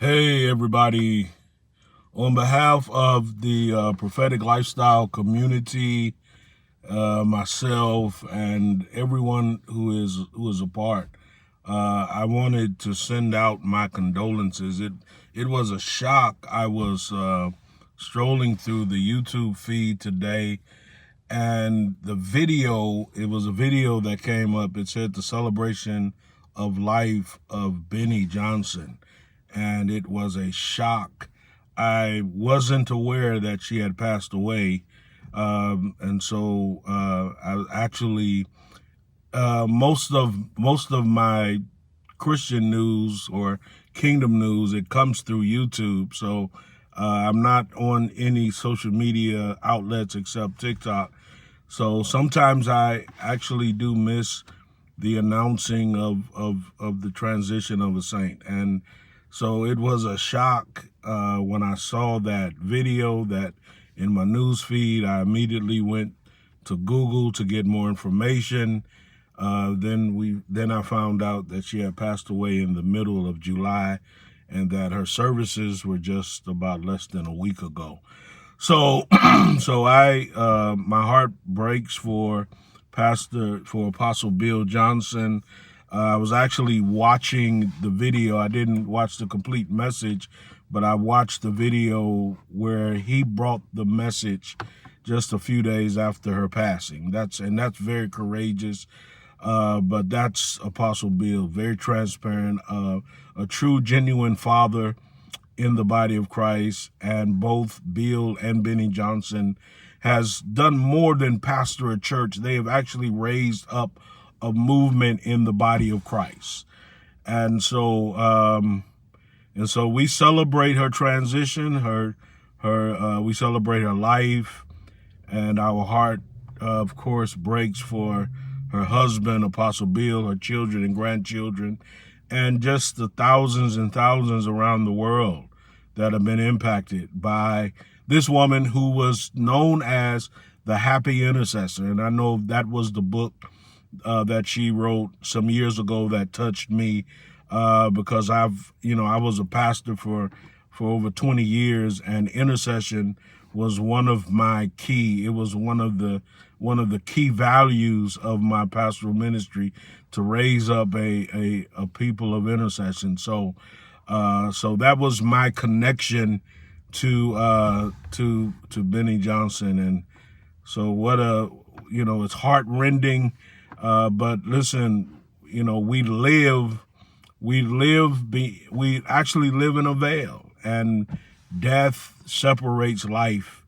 Hey, everybody. On behalf of the Prophetic Lifestyle community, myself, and everyone who is a part, I wanted to send out my condolences. It was a shock. I was strolling through the YouTube feed today, and it was a video that came up. It said the celebration of life of Beni Johnson, and it was a shock. I wasn't aware that she had passed away, and so I actually most of my Christian news or kingdom news, it comes through YouTube. So I'm not on any social media outlets except TikTok. So sometimes I actually do miss the announcing of the transition of a saint. And so it was a shock when I saw that video that in my news feed. I immediately went to Google to get more information. Then I found out that she had passed away in the middle of July, and that her services were just about less than a week ago. So, my heart breaks for Apostle Beni Johnson. I was actually watching the video. I didn't watch the complete message, but I watched the video where he brought the message just a few days after her passing. That's very courageous. But that's Apostle Bill, very transparent, a true, genuine father in the body of Christ. And both Bill and Beni Johnson has done more than pastor a church. They have actually raised up a movement in the body of Christ. And so we celebrate her transition, we celebrate her life, and our heart, of course, breaks for her husband, Apostle Bill, her children and grandchildren, and just the thousands and thousands around the world that have been impacted by this woman who was known as the Happy Intercessor. And I know that was the book that she wrote some years ago that touched me because I was a pastor for over 20 years, and intercession was one of my key. It was one of the key values of my pastoral ministry, to raise up a people of intercession. So that was my connection to Beni Johnson. And so it's heartrending. But listen, we actually live in a veil, and death separates life.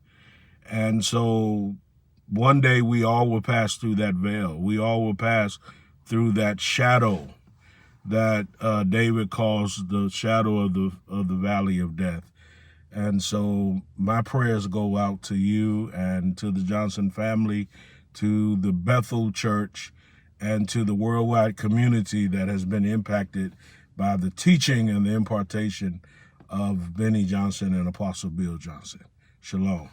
And so one day we all will pass through that veil. We all will pass through that shadow that David calls the shadow of the valley of death. And so my prayers go out to you and to the Johnson family, to the Bethel Church, and to the worldwide community that has been impacted by the teaching and the impartation of Beni Johnson and Apostle Beni Johnson. Shalom.